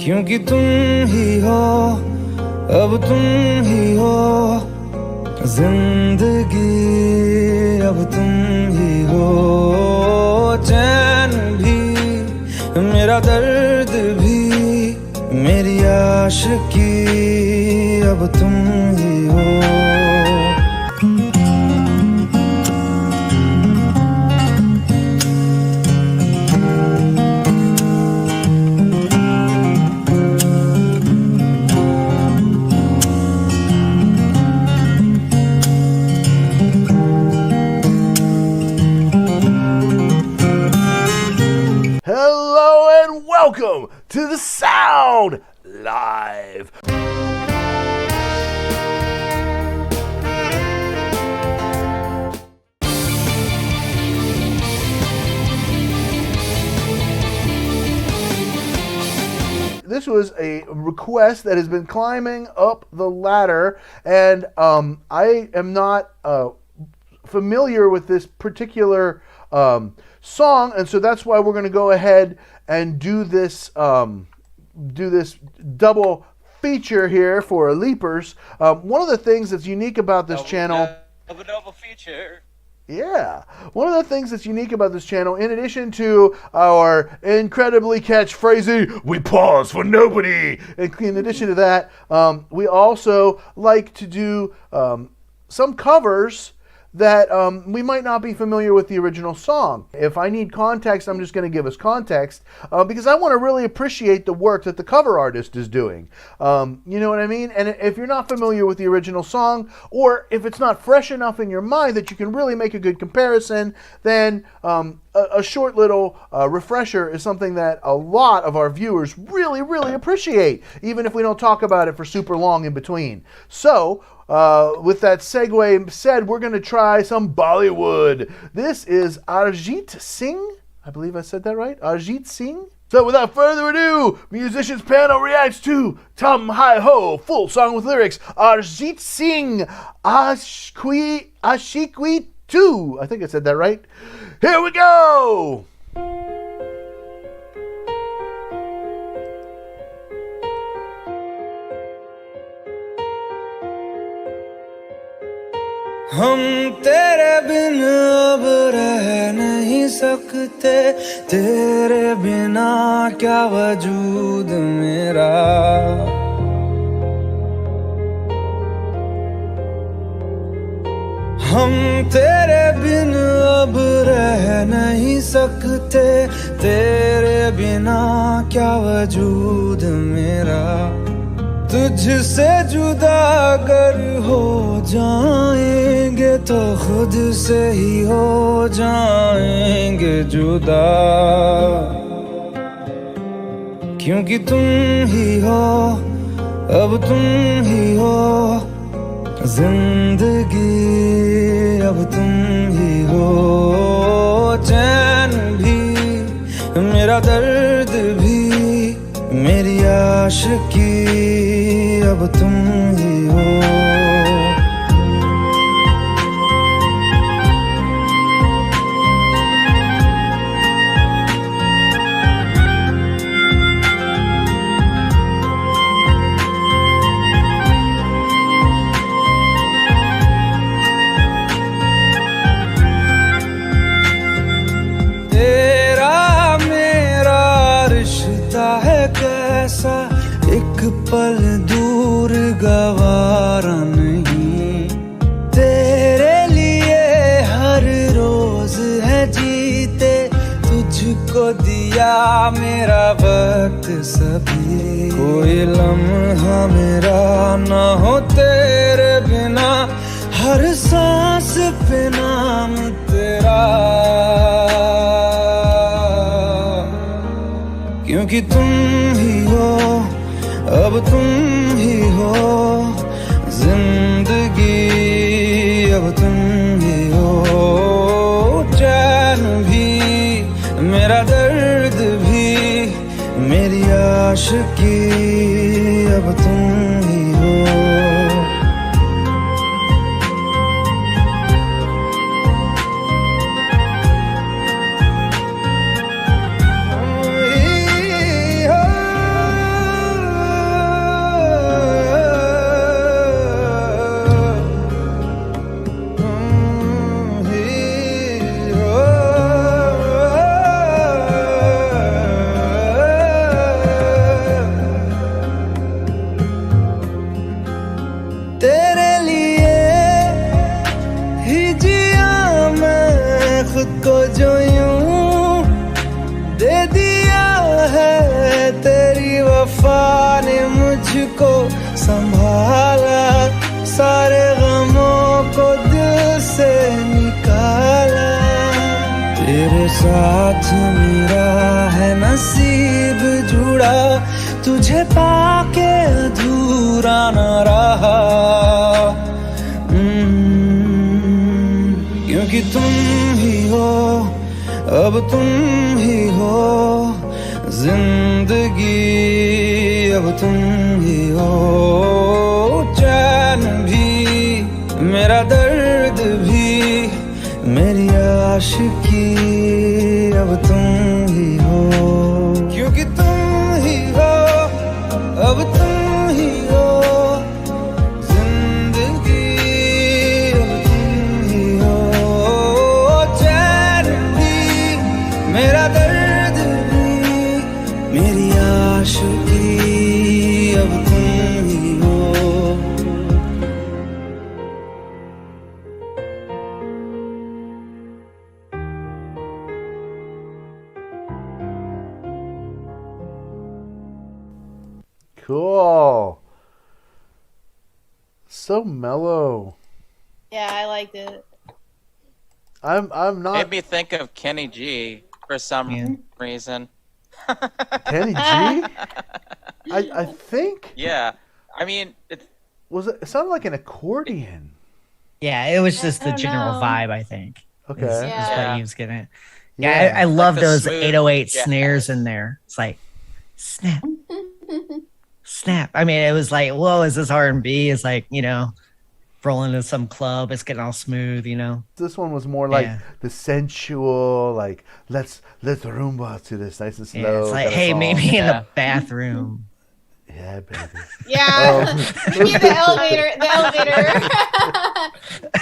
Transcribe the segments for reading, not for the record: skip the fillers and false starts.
क्योंकि तुम ही हो, अब तुम ही हो जिंदगी, अब तुम ही हो चैन भी, मेरा दर्द भी, मेरी आशिकी, अब तुम ही हो। Hello and welcome to the Sound Live. This was a request that has been climbing up the ladder, and I am not familiar with this particular song, and so that's why we're going to go ahead and do this double feature here for Alipers. One of the things that's unique about this channel, double feature. Yeah, one of the things that's unique about this channel, in addition to our incredibly catchphrasy, we pause for nobody, in addition to that, we also like to do some covers that we might not be familiar with the original song. If I need context, I'm just going to give us context because I want to really appreciate the work that the cover artist is doing. You know what I mean? And if you're not familiar with the original song, or if it's not fresh enough in your mind that you can really make a good comparison, then a short little refresher is something that a lot of our viewers really, really appreciate, even if we don't talk about it for super long in between. So, with that segue said, we're going to try some Bollywood. This is Arijit Singh. I believe I said that right. Arijit Singh. So without further ado, musicians panel reacts to Tum Hi Ho, full song with lyrics. Arijit Singh, Ashikwi 2. I think I said that right. Here we go. हम तेरे बिन अब रह नहीं सकते, तेरे बिना क्या वजूद मेरा। हम तेरे बिन अब रह नहीं सकते, तेरे बिना क्या वजूद मेरा। तुझसे जुदा अगर हो जाएंगे तो खुद से ही हो जाएंगे जुदा, क्योंकि तुम ही हो, अब तुम ही हो जिंदगी, अब तुम ही हो चैन भी, मेरा दर्द भी, मेरी आशिकी, अब तुम ही हो। तेरा मेरा रिश्ता है कैसा, एक पल दूर गवारा नहीं, तेरे लिए हर रोज है जीते, तुझको दिया मेरा वक्त सभी, कोई लम्हा मेरा ना हो तेरे बिना, हर सांस पे नाम तेरा, क्योंकि तुम ही हो, अब तुम ही हो जिंदगी, अब तुम ही हो चैन भी, मेरा दर्द भी, मेरी आशिकी, अब तुम ही हो। बेवफा ने मुझको संभाला, सारे गमों को दिल से निकाला। तेरे साथ मेरा है नसीब जुड़ा, तुझे पाके अधूरा न रहा। क्योंकि तुम ही हो, अब तुम ही हो जिंदगी, अब तुम ही हो। चैन भी, मेरा दर्द भी, मेरी आशिकी, अब तुम ही हो। क्योंकि तुम ही हो, अब तुम ही हो जिंदगी, अब तुम ही हो। चैन भी, मेरा दर्द भी, मेरी आशिकी, अब तुम ही हो। Cool. So mellow. Yeah, I liked it. I'm not Made me think of Kenny G for some reason. Kenny G. I think Yeah, I mean, it's it sounded like an accordion. Yeah, it was just the don't general know. vibe, I think. Okay. Is Yeah. what he was getting. Yeah, I love the those smooth 808 jazz. snares in there. It's like snap, snap. I mean, it was like, whoa, is this R&B? It's like, rolling to some club. It's getting all smooth, This one was more like Yeah. the sensual, like let's rumba to this nice and slow. Yeah, it's like, kinda hey, song. maybe in Yeah. the bathroom. Yeah, baby. Yeah, maybe the elevator, the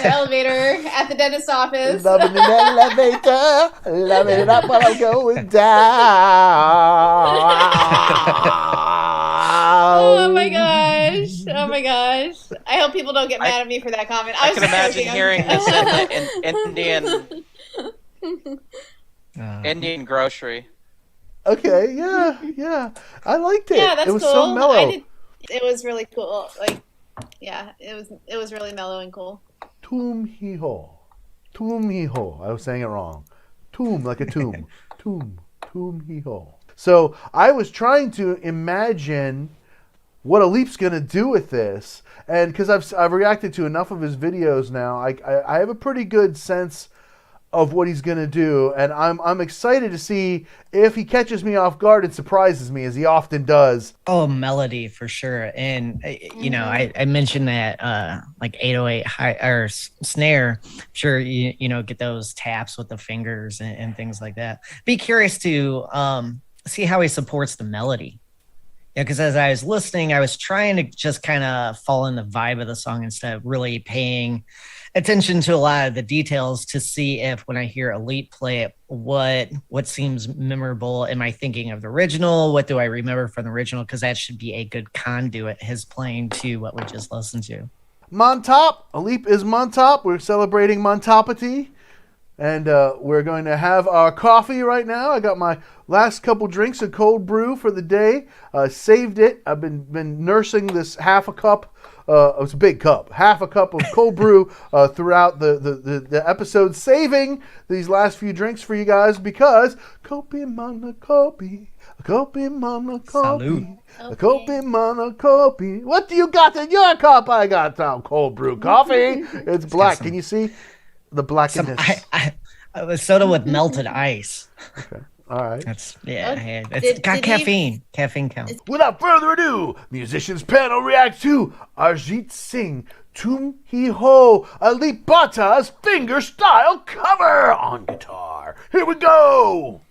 elevator at the dentist's office. Loving in the elevator, loving it up while I'm going down. Oh my gosh! Oh my gosh! I hope people don't get mad at me for that comment. I was can imagine joking. hearing this in the Indian grocery. Okay, yeah. I liked it. Yeah, that's it was cool. so mellow. It was really cool. Like, yeah, it was really mellow and cool. Tum hi ho. Tum hi ho. I was saying it wrong. Tum, like a tomb. Tum hi ho. So I was trying to imagine what Alip's gonna do with this, and because I've reacted to enough of his videos now, I have a pretty good sense of what he's gonna do, and I'm excited to see if he catches me off guard and surprises me as he often does. Oh, melody for sure. And I mentioned that like 808 high or snare. Sure, you get those taps with the fingers and things like that. Be curious to see how he supports the melody. Yeah, because as I was listening, I was trying to just kind of fall in the vibe of the song instead of really paying attention to a lot of the details to see if when I hear Alip play it, what seems memorable. Am I thinking of the original? What do I remember from the original? Because that should be a good conduit, his playing to what we just listened to. Montop. Alip is Montop. We're celebrating Montopity. And we're going to have our coffee right now. I got my last couple drinks of cold brew for the day. Saved it. I've been nursing this half a cup. It's a big cup. Half a cup of cold brew throughout the episode. Saving these last few drinks for you guys because Kopi Mana Kopi. Kopi Mana Kopi. Kopi Mana Kopi. What do you got in your cup? I got some cold brew coffee. It's black. Can you see? The blackness. I was soda with melted ice. Okay. All right. It's Did got he- caffeine. Caffeine counts. Without further ado, musicians panel reacts to Arijit Singh, Tum Hi Ho, Alip Bhatta's finger-style cover on guitar. Here we go.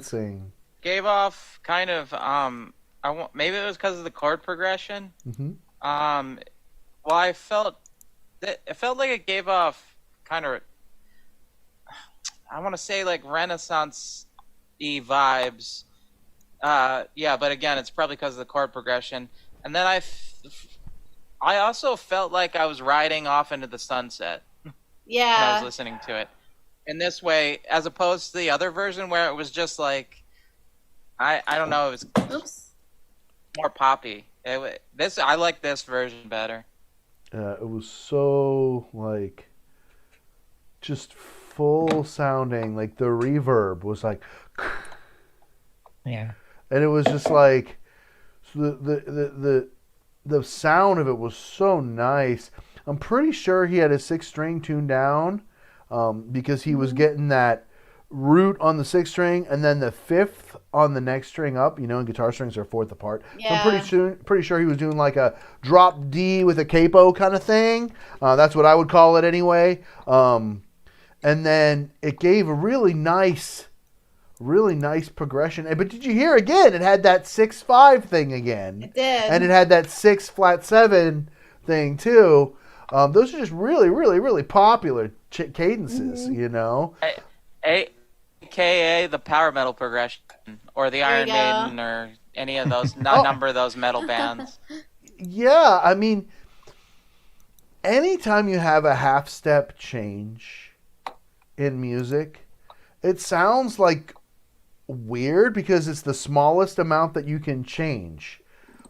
dancing. Gave off kind of maybe it was because of the chord progression. Well, I felt that it felt like it gave off kind of, I want to say like Renaissance-y vibes. Yeah, but again, it's probably because of the chord progression. And then I also felt like I was riding off into the sunset when I was listening to it. In this way, as opposed to the other version where it was just like, I don't know, it was more poppy. I like this version better. It was so like just full sounding, like the reverb was like, Yeah. and it was just like the sound of it was so nice. I'm pretty sure he had his 6th string tuned down because he was getting that root on the 6th string and then the 5th on the next string up. You know, and guitar strings are 4th apart. Yeah. So I'm pretty sure he was doing like a drop D with a capo kind of thing. That's what I would call it anyway. And then it gave a really nice progression. But did you hear again? It had that 6/5 thing again. It did. And it had that 6 flat 7 thing too. Those are just really, really, really popular cadences, you know. AKA the power metal progression, or the Iron Maiden, or any of those number of those metal bands. Yeah, I mean, anytime you have a half step change in music, it sounds like weird because it's the smallest amount that you can change,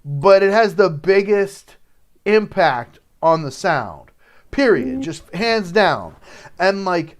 but it has the biggest impact on the sound, period. Just hands down. And like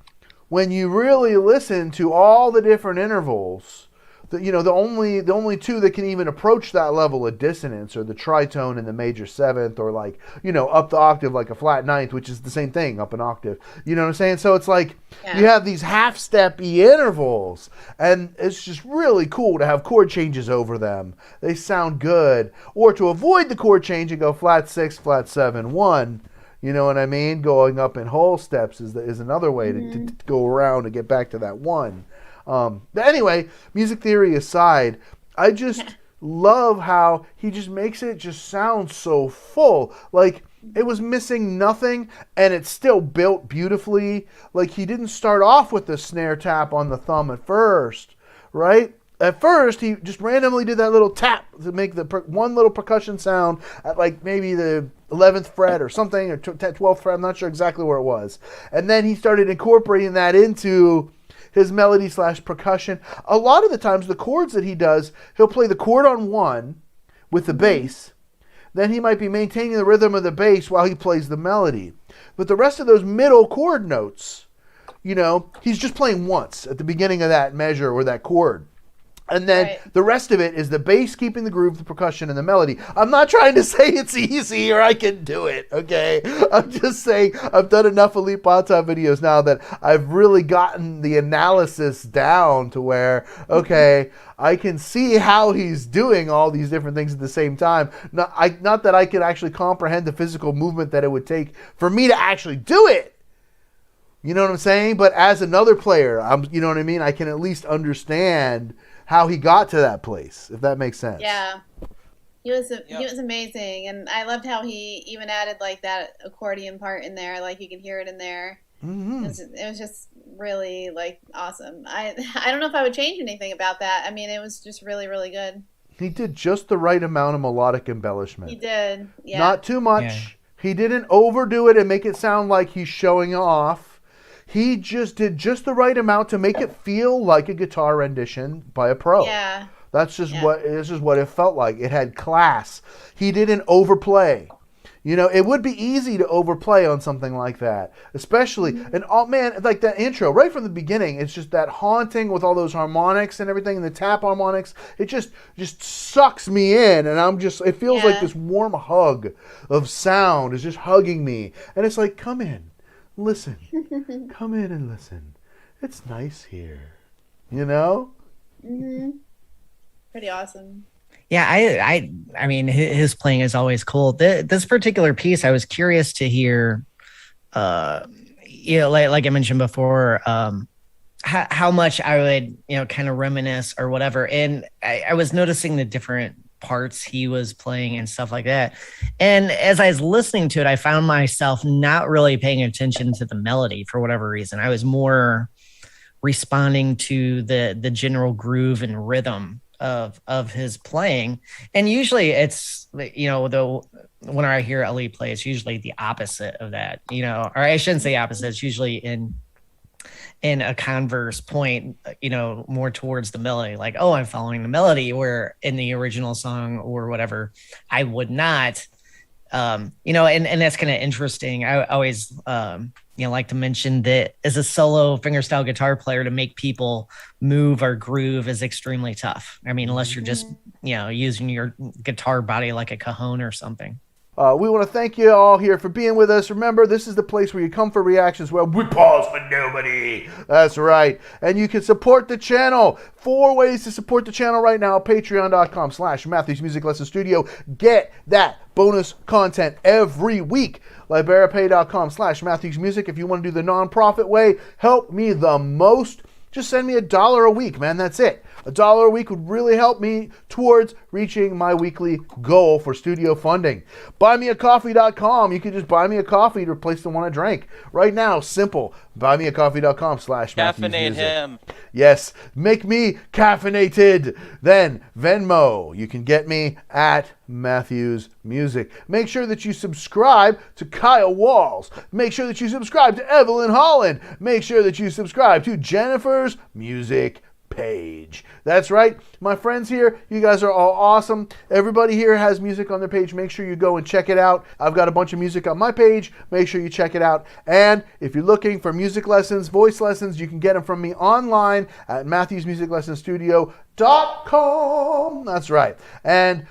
when you really listen to all the different intervals, the only two that can even approach that level of dissonance are the tritone and the major 7th, or like, up the octave like a flat 9th, which is the same thing, up an octave. You know what I'm saying? So it's like you have these half-step-y intervals, and it's just really cool to have chord changes over them. They sound good. Or to avoid the chord change and go flat 6, flat 7, 1. You know what I mean? Going up in whole steps is another way to go around and get back to that 1. But anyway, music theory aside, I just love how he just makes it just sound so full. Like it was missing nothing and it still built beautifully. Like he didn't start off with the snare tap on the thumb at first, right? At first, he just randomly did that little tap to make the one little percussion sound at like maybe the 11th fret or something, or 12th fret. I'm not sure exactly where it was. And then he started incorporating that into his melody / percussion. A lot of the times, the chords that he does, he'll play the chord on 1 with the bass. Then he might be maintaining the rhythm of the bass while he plays the melody. But the rest of those middle chord notes, he's just playing once at the beginning of that measure or that chord. And then the rest of it is the bass keeping the groove, the percussion, and the melody. I'm not trying to say it's easy or I can do it, okay? I'm just saying I've done enough Alip videos now that I've really gotten the analysis down to where, okay, I can see how he's doing all these different things at the same time. Not that I can actually comprehend the physical movement that it would take for me to actually do it. You know what I'm saying? But as another player, you know what I mean? I can at least understand how he got to that place, if that makes sense. Yeah. He was amazing, and I loved how he even added like that accordion part in there, like you can hear it in there. Mm-hmm. It was just really like awesome. I don't know if I would change anything about that. I mean, it was just really, really good. He did just the right amount of melodic embellishment. He did, yeah. Not too much. Yeah. He didn't overdo it and make it sound like he's showing off. He just did just the right amount to make it feel like a guitar rendition by a pro. Yeah. This is what it felt like. It had class. He didn't overplay. It would be easy to overplay on something like that, especially and like that intro right from the beginning. It's just that haunting with all those harmonics and everything, and the tap harmonics. It just sucks me in, and it feels like this warm hug of sound is just hugging me, and it's like, come in. Listen. Come in and listen. It's nice here. Mm-hmm. Pretty awesome. Yeah, I mean, his playing is always cool. This particular piece, I was curious to hear, like I mentioned before, how much I would, kind of reminisce or whatever. And I was noticing the different parts he was playing and stuff like that. And as I was listening to it, I found myself not really paying attention to the melody for whatever reason. I was more responding to the general groove and rhythm of his playing. And usually it's, when I hear Alip play, it's usually the opposite of that, or I shouldn't say opposite. It's usually in a converse point, more towards the melody, like, oh, I'm following the melody, where in the original song or whatever, I would not, and that's kind of interesting. I always, like to mention that as a solo fingerstyle guitar player, to make people move or groove is extremely tough. I mean, unless you're just, using your guitar body like a cajon or something. We want to thank you all here for being with us. Remember, this is the place where you come for reactions where we pause for nobody. That's right. And you can support the channel. 4 ways to support the channel right now. Patreon.com/Matthews Music Lesson Studio. Get that bonus content every week. LiberaPay.com/Matthews Music. If you want to do the nonprofit way, help me the most. Just send me $1 a week, man. That's it. $1 a week would really help me towards reaching my weekly goal for studio funding. BuyMeACoffee.com. You can just buy me a coffee to replace the one I drank. Right now, simple. BuyMeACoffee.com/Matthews Caffeinate him. Yes, make me caffeinated. Then Venmo. You can get me at Matthews Music. Make sure that you subscribe to Kyle Walz. Make sure that you subscribe to Evelyn Holland. Make sure that you subscribe to Jennifer's music page. That's right, my friends here, you guys are all awesome. Everybody here has music on their page. Make sure you go and check it out. I've got a bunch of music on my page. Make sure you check it out. And if you're looking for music lessons, voice lessons, you can get them from me online at MatthewsMusicLessonStudio.com. That's right. And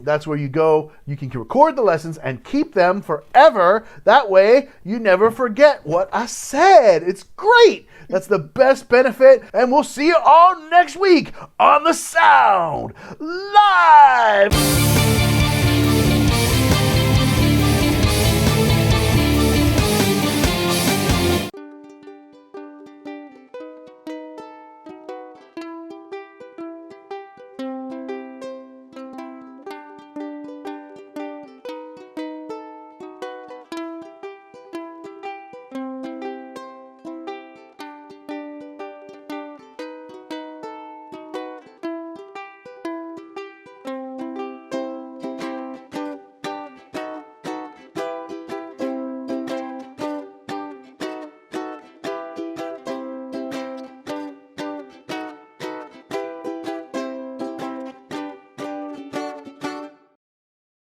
that's where you go. You can record the lessons and keep them forever. That way, you never forget what I said. It's great. That's the best benefit. And we'll see you all next week on The Sound Live.